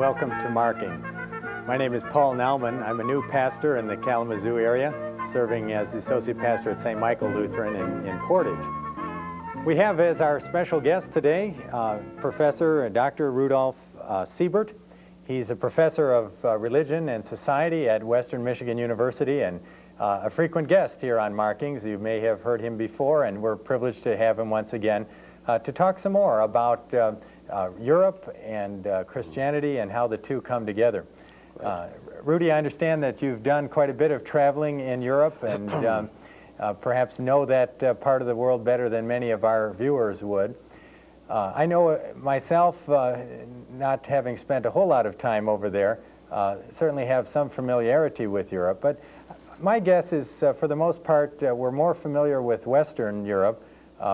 welcome to Markings. My name is Paul Naumann. I'm a new pastor in the Kalamazoo area, serving as the associate pastor at St. Michael Lutheran in Portage. We have as our special guest today Professor Dr. Rudolf Siebert. He's a professor of religion and society at Western Michigan University and a frequent guest here on Markings. You may have heard him before, and we're privileged to have him once again to talk some more about Europe and Christianity and how the two come together. Rudy, I understand that you've done quite a bit of traveling in Europe and perhaps know that part of the world better than many of our viewers would. I know myself, not having spent a whole lot of time over there, certainly have some familiarity with Europe, but my guess is for the most part we're more familiar with Western Europe,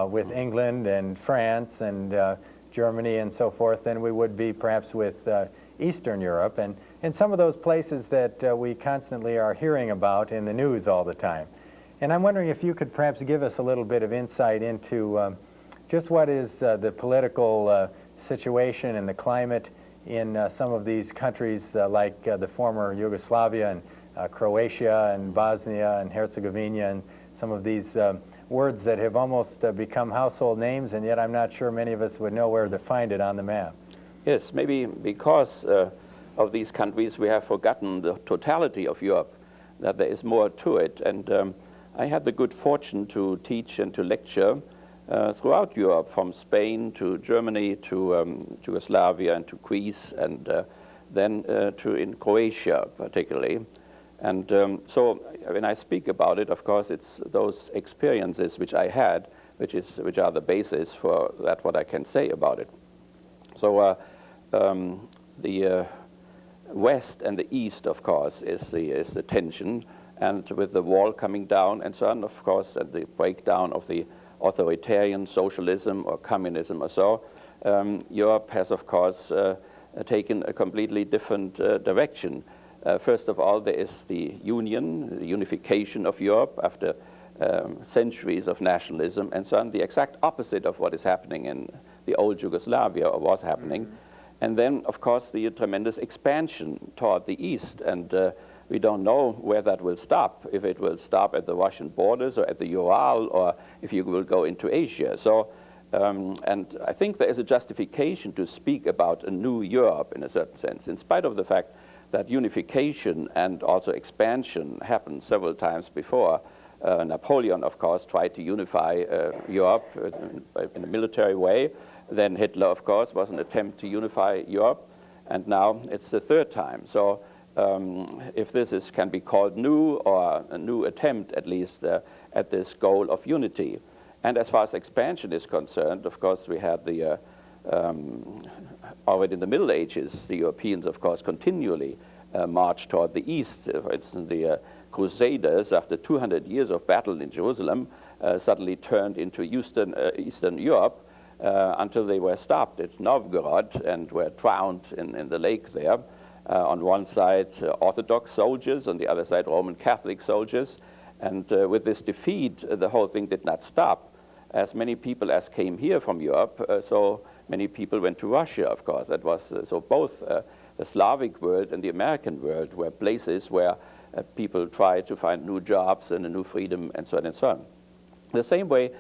with England and France and Germany and so forth than we would be perhaps with Eastern Europe and some of those places that we constantly are hearing about in the news all the time. And I'm wondering if you could perhaps give us a little bit of insight into just what is the political situation and the climate in some of these countries like the former Yugoslavia and Croatia and Bosnia and Herzegovina and some of these words that have almost become household names, and yet I'm not sure many of us would know where to find it on the map. Yes, maybe because of these countries we have forgotten the totality of Europe, that there is more to it. And I had the good fortune to teach and to lecture throughout Europe, from Spain to Germany to Yugoslavia and to Greece, and then to in Croatia particularly. And so when I speak about it, of course, it's those experiences which I had, which are the basis for that what I can say about it. So the West and the East, of course, is the tension, and with the wall coming down and so on, of course, and the breakdown of the authoritarian socialism or communism or so, Europe has, of course, taken a completely different direction. First of all, there is the unification of Europe after centuries of nationalism and so on, the exact opposite of what is happening in the old Yugoslavia or was happening. Mm-hmm. And then, of course, the tremendous expansion toward the east, and we don't know where that will stop, if it will stop at the Russian borders or at the Ural, or if you will go into Asia. So, and I think there is a justification to speak about a new Europe in a certain sense, in spite of the fact that unification and also expansion happened several times before. Napoleon, of course, tried to unify Europe in a military way. Then Hitler, of course, was an attempt to unify Europe, and now it's the third time. So if this can be called new, or a new attempt at least at this goal of unity. And as far as expansion is concerned, of course, we had the already in the Middle Ages, the Europeans, of course, continually marched toward the east. For instance, the Crusaders, after 200 years of battle in Jerusalem, suddenly turned into Eastern Europe until they were stopped at Novgorod and were drowned in the lake there. On one side, Orthodox soldiers, on the other side, Roman Catholic soldiers. And with this defeat, the whole thing did not stop. As many people as came here from Europe, so many people went to Russia, of course. That was so both the Slavic world and the American world were places where people tried to find new jobs and a new freedom and so on and so on. The same way,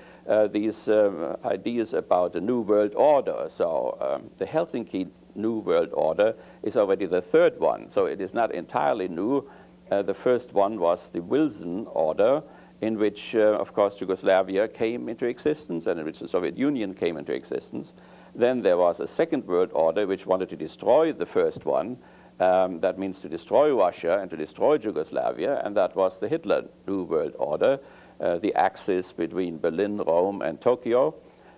these ideas about the New World Order, so the Helsinki New World Order is already the third one, so it is not entirely new. The first one was the Wilson Order, in which, of course, Yugoslavia came into existence and in which the Soviet Union came into existence. Then there was a second world order which wanted to destroy the first one. That means to destroy Russia and to destroy Yugoslavia, and that was the Hitler New World Order, the axis between Berlin, Rome, and Tokyo.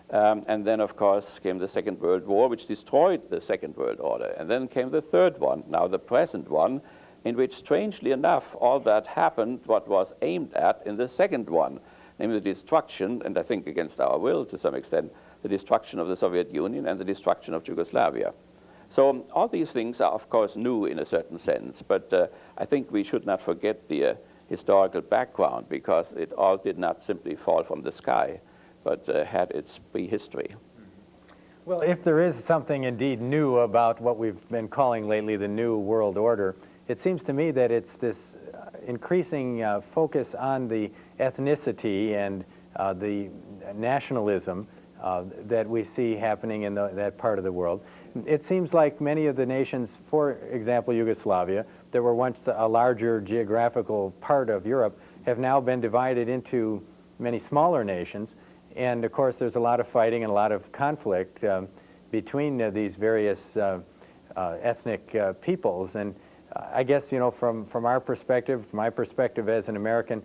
And then, of course, came the Second World War, which destroyed the Second World Order. And then came the third one, now the present one, in which, strangely enough, all that happened what was aimed at in the second one, namely the destruction, and I think against our will to some extent, the destruction of the Soviet Union and the destruction of Yugoslavia. So all these things are, of course, new in a certain sense, but I think we should not forget the historical background, because it all did not simply fall from the sky, but had its prehistory. Well, if there is something indeed new about what we've been calling lately the New World Order, it seems to me that it's this increasing focus on the ethnicity and the nationalism that we see happening in that part of the world. It seems like many of the nations, for example, Yugoslavia, that were once a larger geographical part of Europe, have now been divided into many smaller nations. And of course, there's a lot of fighting and a lot of conflict between these various ethnic peoples. And I guess, you know, from our perspective, my perspective as an American,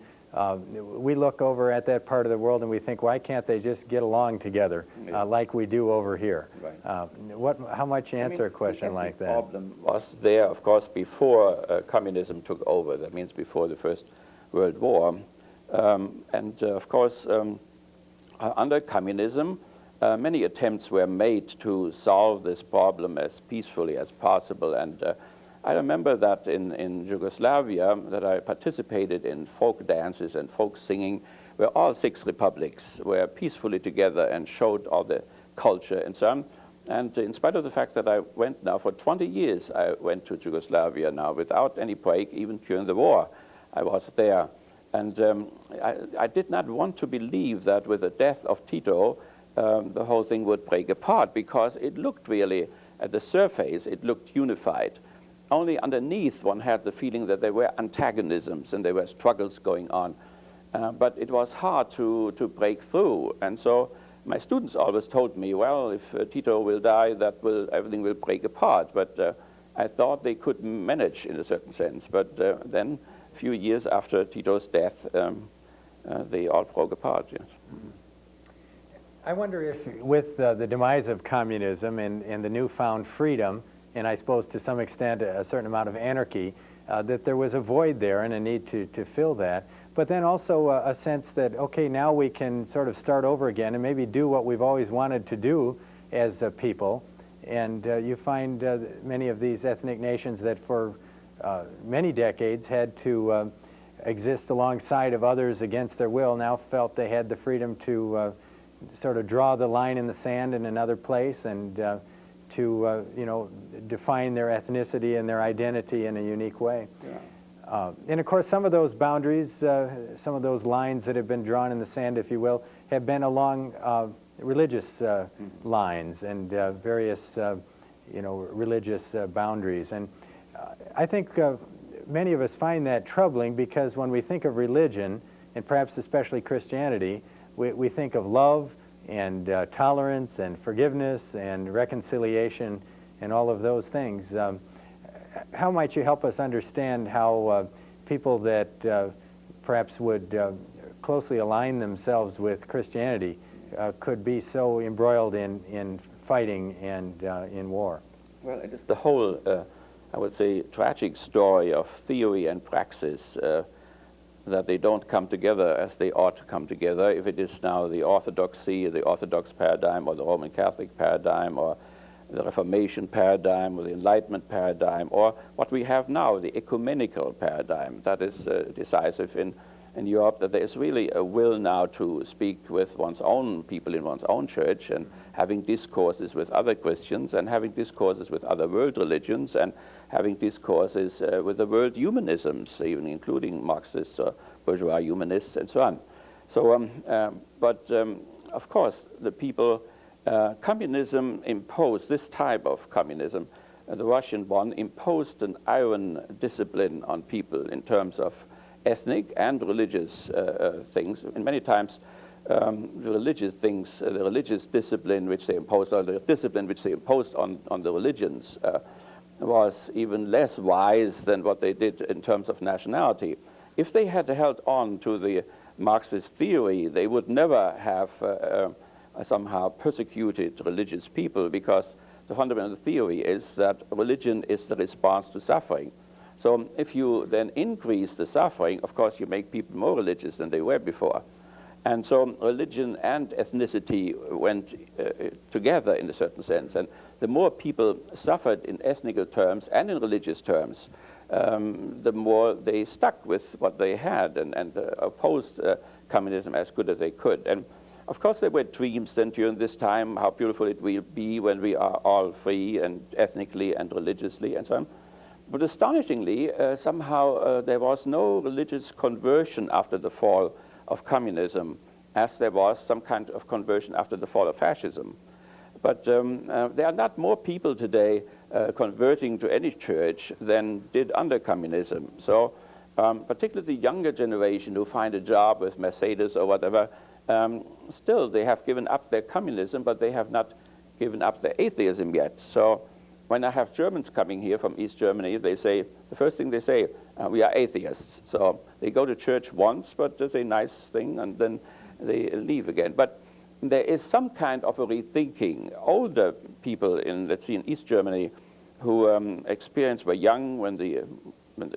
we look over at that part of the world and we think, why can't they just get along together like we do over here? Right. How much you answer a question like that? The problem was there, of course, before communism took over. That means before the First World War. Of course, under communism, many attempts were made to solve this problem as peacefully as possible. And I remember that in Yugoslavia, that I participated in folk dances and folk singing, where all 6 republics were peacefully together and showed all the culture and so on. And in spite of the fact that I went now for 20 years, I went to Yugoslavia now without any break, even during the war, I was there. And I did not want to believe that with the death of Tito, the whole thing would break apart, because it looked really, at the surface, it looked unified. Only underneath, one had the feeling that there were antagonisms and there were struggles going on. But it was hard to break through. And so my students always told me, well, if Tito will die, everything will break apart. But I thought they could manage in a certain sense. But then, a few years after Tito's death, they all broke apart, yes. I wonder if with the demise of communism and the newfound freedom, and I suppose to some extent a certain amount of anarchy, that there was a void there and a need to fill that. But then also a sense that, okay, now we can sort of start over again and maybe do what we've always wanted to do as a people. And you find many of these ethnic nations that for many decades had to exist alongside of others against their will, now felt they had the freedom to sort of draw the line in the sand in another place and to you know, define their ethnicity and their identity in a unique way. Yeah. And of course, some of those boundaries, some of those lines that have been drawn in the sand, if you will, have been along religious lines and various you know, religious boundaries. And I think many of us find that troubling, because when we think of religion, and perhaps especially Christianity, we think of love and tolerance and forgiveness and reconciliation and all of those things. How might you help us understand how people that perhaps would closely align themselves with Christianity could be so embroiled in fighting and in war? Well, it is the whole, I would say, tragic story of theory and praxis, that they don't come together as they ought to come together. If it is now the orthodoxy, the Orthodox paradigm, or the Roman Catholic paradigm, or the Reformation paradigm, or the Enlightenment paradigm, or what we have now, the ecumenical paradigm, that is decisive in Europe, that there is really a will now to speak with one's own people in one's own church, and having discourses with other Christians, and having discourses with other world religions, and having discourses with the world humanisms, even including Marxists or bourgeois humanists and so on. So, of course, the people, communism imposed, this type of communism, the Russian one, imposed an iron discipline on people in terms of ethnic and religious things. And many times, the religious things, the religious discipline which they imposed, or the discipline which they imposed on the religions, was even less wise than what they did in terms of nationality. If they had held on to the Marxist theory, they would never have somehow persecuted religious people, because the fundamental theory is that religion is the response to suffering. So if you then increase the suffering, of course you make people more religious than they were before. And so religion and ethnicity went together in a certain sense. And the more people suffered in ethnical terms and in religious terms, the more they stuck with what they had and opposed communism as good as they could. And Of course, there were dreams then during this time, how beautiful it will be when we are all free and ethnically and religiously and so on. But astonishingly, somehow there was no religious conversion after the fall of communism, as there was some kind of conversion after the fall of fascism. But there are not more people today converting to any church than did under communism. So particularly the younger generation who find a job with Mercedes or whatever, still they have given up their communism, but they have not given up their atheism yet. So when I have Germans coming here from East Germany, they say, the first thing they say, we are atheists. So they go to church once, but it's a nice thing, and then they leave again. But there is some kind of a rethinking. Older people in, let's see, in East Germany, who were young when the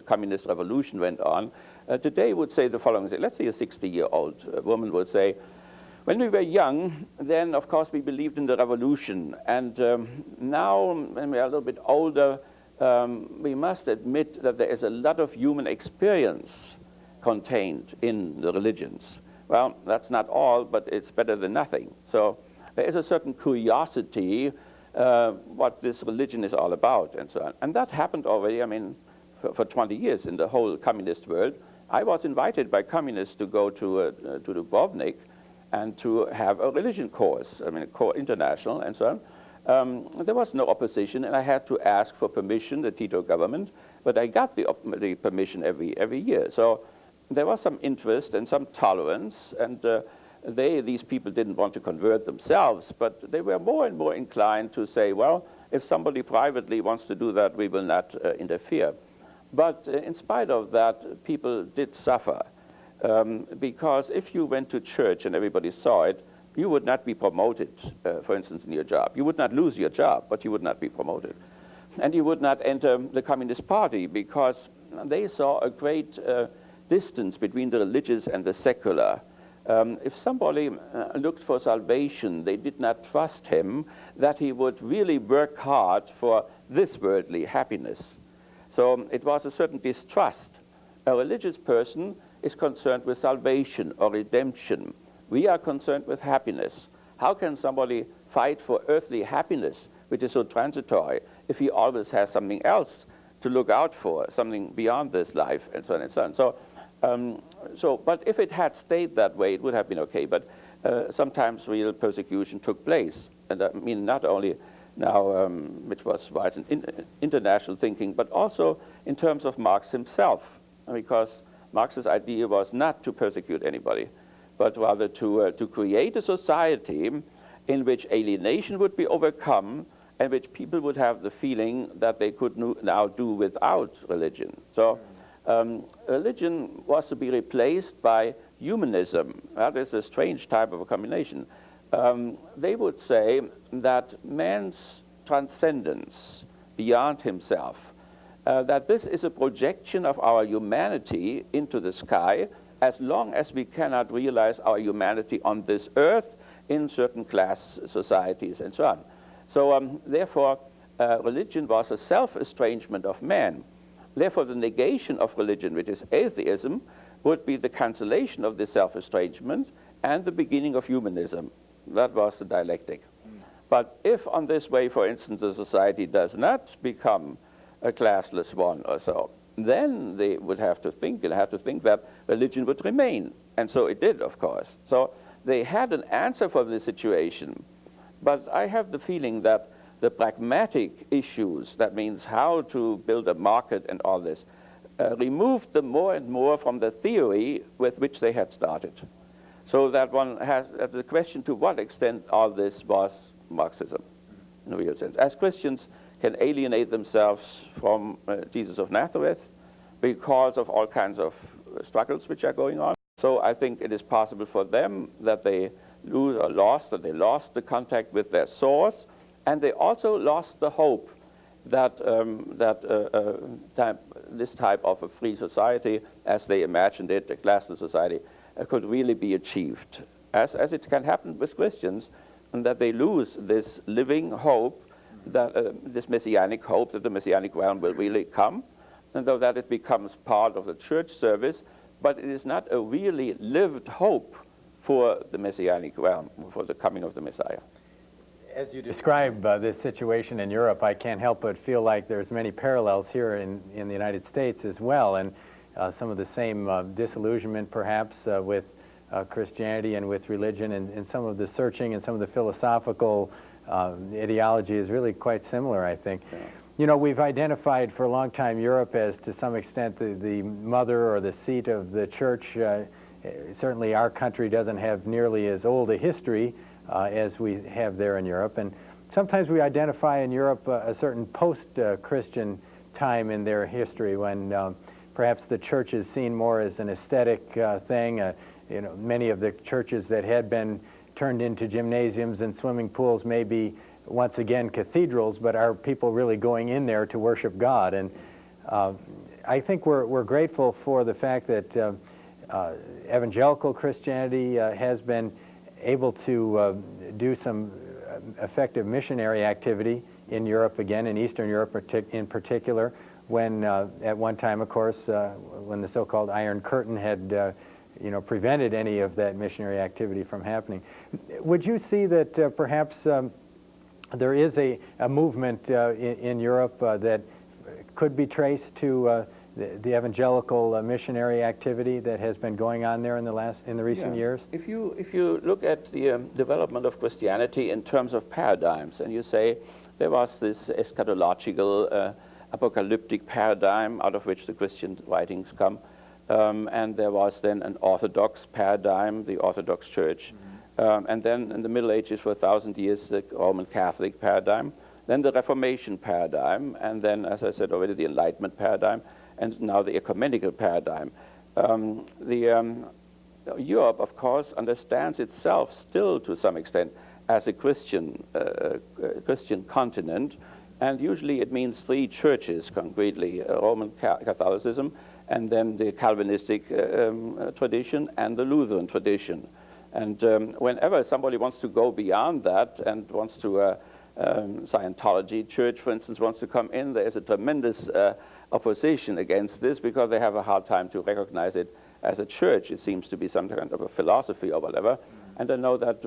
communist revolution went on, today would say the following. Let's say a 60-year-old woman would say, when we were young, then of course we believed in the revolution. And now, when we are a little bit older, we must admit that there is a lot of human experience contained in the religions. Well, that's not all, but it's better than nothing. So there is a certain curiosity what this religion is all about and so on. And that happened already, I mean, for 20 years in the whole communist world. I was invited by communists to go to Dubrovnik and to have a religion course, I mean, a core international and so on. There was no opposition, and I had to ask for permission, the Tito government, but I got the permission every year. So there was some interest and some tolerance, and these people didn't want to convert themselves, but they were more and more inclined to say, well, if somebody privately wants to do that, we will not interfere. But in spite of that, people did suffer. Because if you went to church and everybody saw it, you would not be promoted, for instance, in your job. You would not lose your job, but you would not be promoted. And you would not enter the Communist Party because they saw a great distance between the religious and the secular. If somebody looked for salvation, they did not trust him that he would really work hard for this worldly happiness. So it was a certain distrust. A religious person is concerned with salvation or redemption. We are concerned with happiness. How can somebody fight for earthly happiness, which is so transitory, if he always has something else to look out for, something beyond this life, and so on and so on. But if it had stayed that way, it would have been okay. But sometimes real persecution took place. And I mean, not only now, which was wise in international thinking, but also in terms of Marx himself, because Marx's idea was not to persecute anybody, but rather to create a society in which alienation would be overcome and which people would have the feeling that they could now do without religion. So religion was to be replaced by humanism. That is a strange type of a combination. They would say that man's transcendence beyond himself, that this is a projection of our humanity into the sky, as long as we cannot realize our humanity on this earth in certain class societies and so on. So therefore, religion was a self-estrangement of man. Therefore, the negation of religion, which is atheism, would be the cancellation of this self-estrangement and the beginning of humanism. That was the dialectic. But if on this way, for instance, a society does not become a classless one or so, then they would have to think that religion would remain. And so it did, of course. So they had an answer for the situation. But I have the feeling that the pragmatic issues, that means how to build a market and all this, removed them more and more from the theory with which they had started. So that one has the question to what extent all this was Marxism, in a real sense. As Christians can alienate themselves from Jesus of Nazareth because of all kinds of struggles which are going on. So I think it is possible for them that they lost the contact with their source, and they also lost the hope that this type of a free society, as they imagined it, a classless society, could really be achieved, as it can happen with Christians, and that they lose this living hope, that this messianic hope that the messianic realm will really come, and though that it becomes part of the church service, but it is not a really lived hope for the Messianic realm, for the coming of the Messiah. As you describe this situation in Europe, I can't help but feel like there's many parallels here in the United States as well, and some of the same disillusionment perhaps with Christianity and with religion, and some of the searching and some of the philosophical ideology is really quite similar, I think. Yeah. You know, we've identified for a long time Europe as, to some extent, the mother or the seat of the church. Certainly our country doesn't have nearly as old a history as we have there in Europe. And sometimes we identify in Europe a certain post-Christian time in their history when perhaps the church is seen more as an aesthetic thing. You know, many of the churches that had been turned into gymnasiums and swimming pools may be once again cathedrals, but are people really going in there to worship God? And I think we're grateful for the fact that evangelical Christianity has been able to do some effective missionary activity in Europe, again, in Eastern Europe in particular, when at one time, of course, when the so-called Iron Curtain had prevented any of that missionary activity from happening. Would you see that perhaps there is a movement in Europe that could be traced to the evangelical missionary activity that has been going on there in the recent years? If you look at the development of Christianity in terms of paradigms, and you say there was this eschatological, apocalyptic paradigm out of which the Christian writings come, and there was then an Orthodox paradigm, the Orthodox Church, and then in the Middle Ages for 1,000 years the Roman Catholic paradigm, then the Reformation paradigm, and then, as I said already, the Enlightenment paradigm, and now the ecumenical paradigm. Europe, of course, understands itself still to some extent as a Christian continent, and usually it means three churches concretely: Roman Catholicism, and then the Calvinistic tradition, and the Lutheran tradition. And whenever somebody wants to go beyond that and wants to Scientology church, for instance, wants to come in, there is a tremendous opposition against this because they have a hard time to recognize it as a church. It seems to be some kind of a philosophy or whatever. And I know that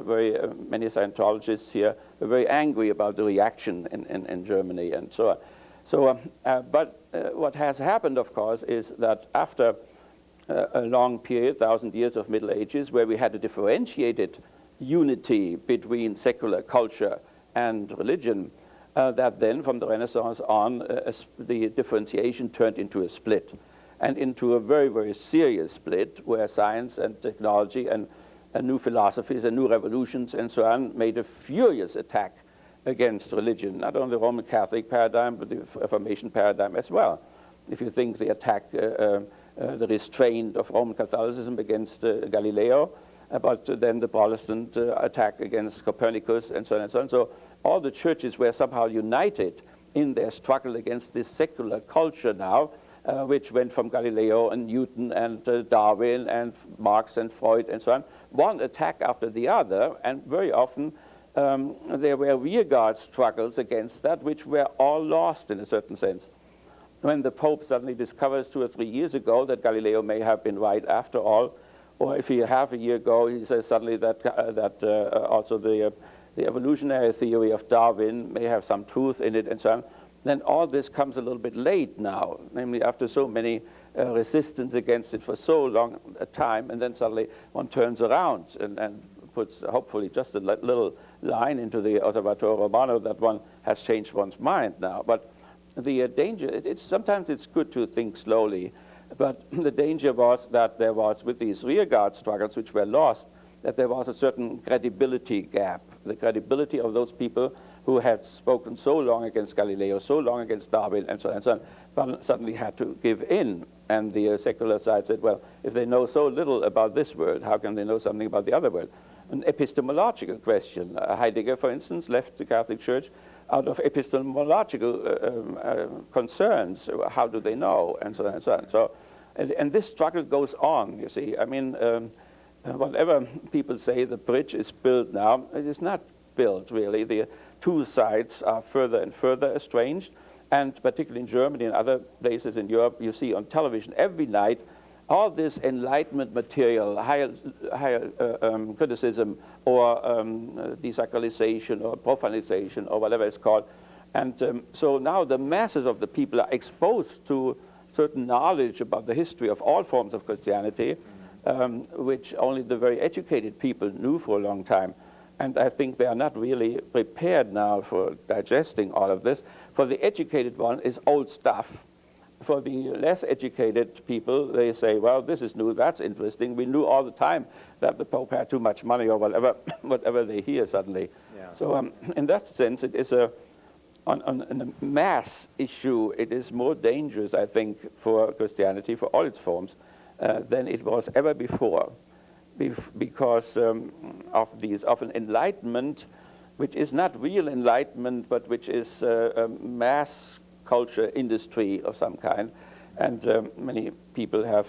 many Scientologists here are very angry about the reaction in Germany and so on. So, but what has happened, of course, is that after a long period, 1,000 years of Middle Ages, where we had a differentiated unity between secular culture and religion, that then from the Renaissance on, the differentiation turned into a split, and into a very, very serious split where science and technology and new philosophies and new revolutions and so on made a furious attack against religion, not only the Roman Catholic paradigm, but the Reformation paradigm as well. If you think the attack, the restraint of Roman Catholicism against Galileo, but then the Protestant attack against Copernicus and so on and so on. So all the churches were somehow united in their struggle against this secular culture now, which went from Galileo and Newton and Darwin and Marx and Freud and so on, one attack after the other, and very often there were rearguard struggles against that, which were all lost in a certain sense. When the Pope suddenly discovers 2 or 3 years ago that Galileo may have been right after all, or if he half a year ago he says suddenly that also the evolutionary theory of Darwin may have some truth in it and so on, then all this comes a little bit late now, namely after so many resistance against it for so long a time, and then suddenly one turns around and puts hopefully just a little line into the Osservatore Romano that one has changed one's mind now. But the danger, sometimes it's good to think slowly, but the danger was that there was, with these rearguard struggles which were lost, that there was a certain credibility gap, the credibility of those people who had spoken so long against Galileo, so long against Darwin, and so on and so on, but suddenly had to give in. And the secular side said, well, if they know so little about this world, how can they know something about the other world? An epistemological question. Heidegger, for instance, left the Catholic Church out of epistemological concerns. How do they know? And so on and so on. So, and this struggle goes on, you see. I mean, whatever people say the bridge is built now, it is not built, really. The two sides are further and further estranged. And particularly in Germany and other places in Europe, you see on television every night all this Enlightenment material, higher criticism, or desacralization, or profanization, or whatever it's called. And so now the masses of the people are exposed to certain knowledge about the history of all forms of Christianity, which only the very educated people knew for a long time. And I think they are not really prepared now for digesting all of this. For the educated one, it's old stuff. For the less educated people, they say, well, this is new, that's interesting. We knew all the time that the Pope had too much money, or whatever, whatever they hear suddenly. Yeah. So in that sense, it is on a mass issue, it is more dangerous, I think, for Christianity, for all its forms, than it was ever before. Because of an enlightenment, which is not real enlightenment, but which is a mass culture industry of some kind, and many people have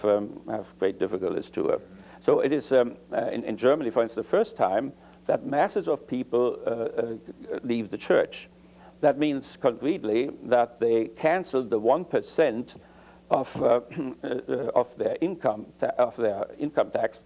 great difficulties to it. So it is in Germany, for instance, the first time that masses of people leave the church. That means concretely that they canceled the 1% of their income tax.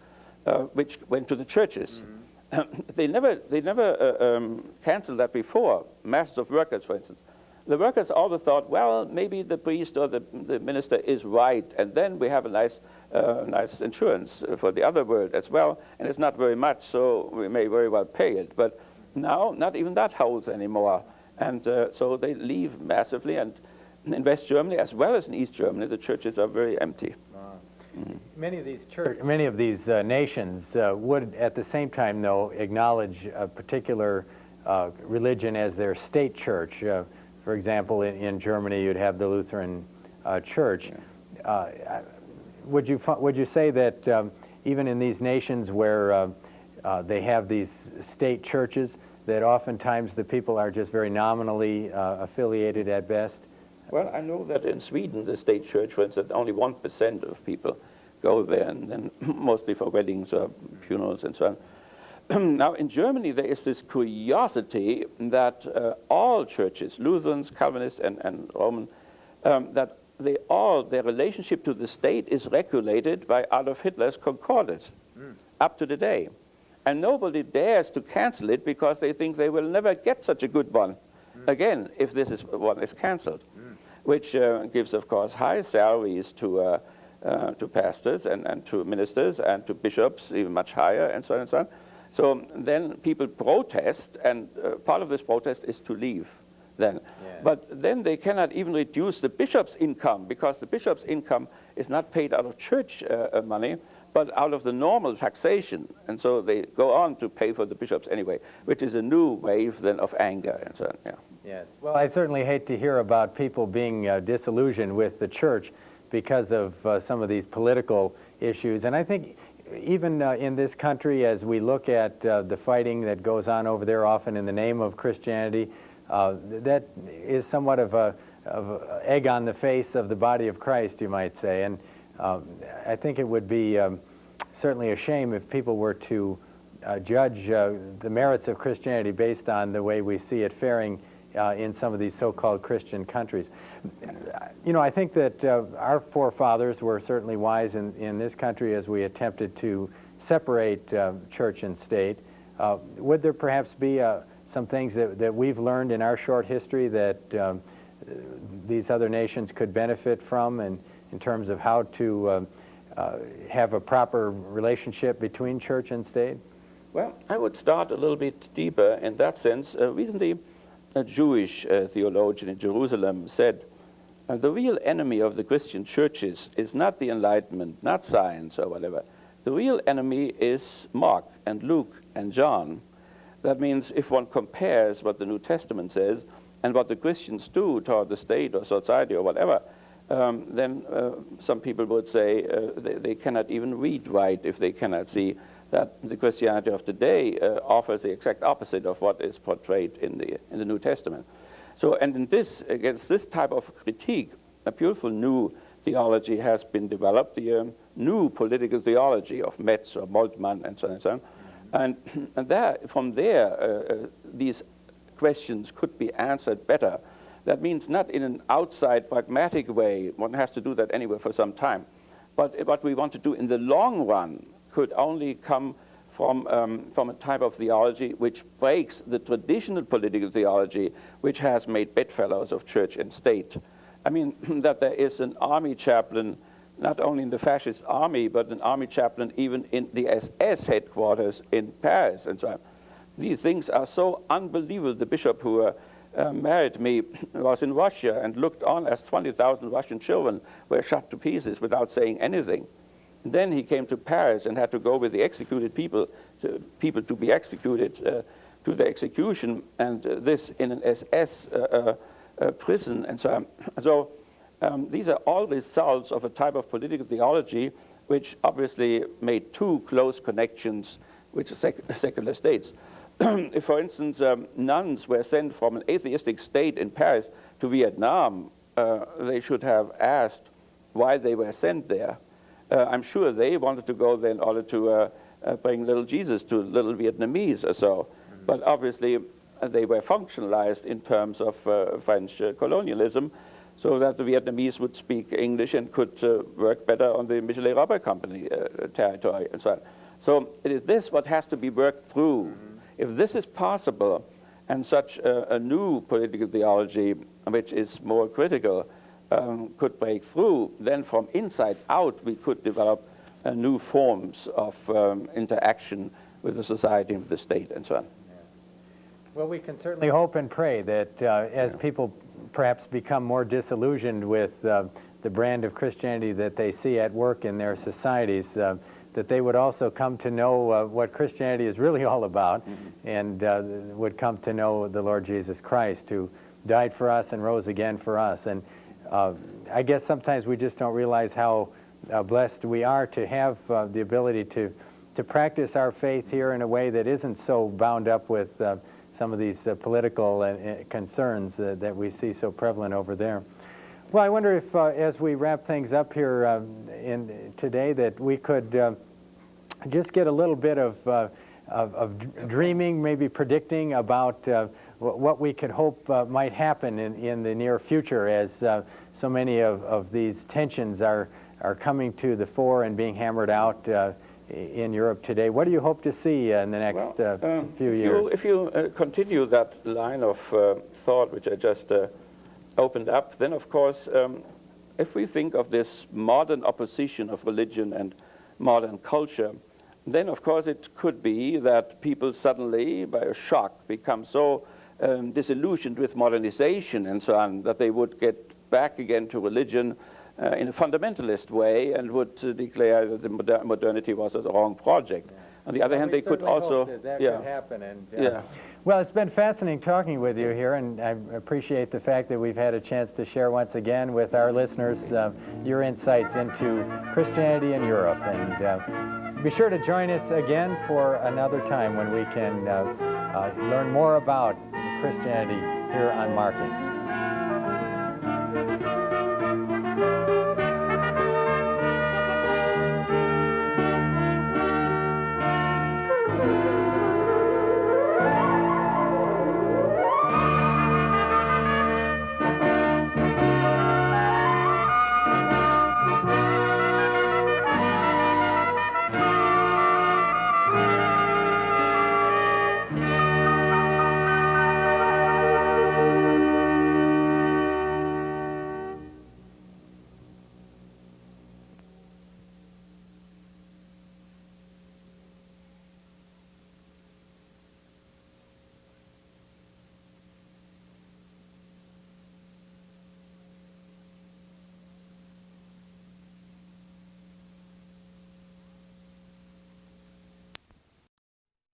Which went to the churches. Mm-hmm. They never canceled that before. Masses of workers, for instance. The workers always thought, well, maybe the priest or the minister is right, and then we have a nice insurance for the other world as well, and it's not very much, so we may very well pay it. But now, not even that holds anymore. And so they leave massively, and in West Germany, as well as in East Germany, the churches are very empty. Mm-hmm. Many of these nations would, at the same time, though, acknowledge a particular religion as their state church. For example, in Germany, you'd have the Lutheran Church. Yeah. Would you say that even in these nations where they have these state churches, that oftentimes the people are just very nominally affiliated at best? Well, I know that in Sweden, the state church, for instance, only 1% of people go there, and then mostly for weddings or funerals and so on. Now, in Germany, there is this curiosity that all churches, Lutherans, Calvinists, and Roman, that their relationship to the state is regulated by Adolf Hitler's Concordat up to the day. And nobody dares to cancel it because they think they will never get such a good one again if this one is canceled. Which gives, of course, high salaries to pastors and to ministers and to bishops, even much higher, and so on and so on. So then people protest, and part of this protest is to leave then. Yeah. But then they cannot even reduce the bishop's income, because the bishop's income is not paid out of church money, but out of the normal taxation. And so they go on to pay for the bishops anyway, which is a new wave then of anger and so on. Yeah. Yes. Well, I certainly hate to hear about people being disillusioned with the church because of some of these political issues. And I think even in this country, as we look at the fighting that goes on over there, often in the name of Christianity, that is somewhat of a egg on the face of the body of Christ, you might say. And I think it would be certainly a shame if people were to judge the merits of Christianity based on the way we see it faring in some of these so-called Christian countries. You know, I think that our forefathers were certainly wise in this country as we attempted to separate church and state. Would there perhaps be some things that we've learned in our short history that these other nations could benefit from, and in terms of how to have a proper relationship between church and state? Well, I would start a little bit deeper in that sense. Recently, a Jewish theologian in Jerusalem said, the real enemy of the Christian churches is not the Enlightenment, not science or whatever. The real enemy is Mark and Luke and John. That means if one compares what the New Testament says and what the Christians do toward the state or society or whatever, then some people would say they cannot even read right if they cannot see that the Christianity of today offers the exact opposite of what is portrayed in the New Testament. So, and in this, against this type of critique, a beautiful new theology has been developed, the new political theology of Metz or Moltmann and so on and so on. And there, from there, these questions could be answered better. That means not in an outside pragmatic way, one has to do that anyway for some time, But what we want to do in the long run could only come from a type of theology which breaks the traditional political theology, which has made bedfellows of church and state. I mean, that there is an army chaplain, not only in the fascist army, but an army chaplain even in the SS headquarters in Paris and so on. These things are so unbelievable. The bishop who married me was in Russia and looked on as 20,000 Russian children were shot to pieces without saying anything. And then he came to Paris and had to go with the executed people to be executed to the execution, and this in an SS prison and so on. So these are all results of a type of political theology which obviously made too close connections with secular states. If, for instance, nuns were sent from an atheistic state in Paris to Vietnam, they should have asked why they were sent there. I'm sure they wanted to go there in order to bring little Jesus to little Vietnamese or so. But obviously, they were functionalized in terms of French colonialism, so that the Vietnamese would speak English and could work better on the Michelin Rubber Company territory and so on. So it is this what has to be worked through. If this is possible, and such a new political theology, which is more critical, could break through, then from inside out we could develop new forms of interaction with the society and the state and so on. Well, we can certainly hope and pray that as people perhaps become more disillusioned with the brand of Christianity that they see at work in their societies, that they would also come to know what Christianity is really all about, and would come to know the Lord Jesus Christ, who died for us and rose again for us. And I guess sometimes we just don't realize how blessed we are to have the ability to practice our faith here in a way that isn't so bound up with some of these political concerns that we see so prevalent over there. Well, I wonder if as we wrap things up here today, that we could just get a little bit of dreaming, maybe predicting about what we could hope might happen in the near future, as so many of these tensions are coming to the fore and being hammered out in Europe today. What do you hope to see in the next few years? If you continue that line of thought which I just opened up, then of course, if we think of this modern opposition of religion and modern culture, then of course it could be that people suddenly, by a shock, become so disillusioned with modernization and so on, that they would get back again to religion in a fundamentalist way and would declare that the modernity was a wrong project. Yeah. On the other hand, they could also... that could happen. And, Well, it's been fascinating talking with you here, and I appreciate the fact that we've had a chance to share once again with our listeners your insights into Christianity in Europe. And be sure to join us again for another time when we can learn more about Christianity here on Markings.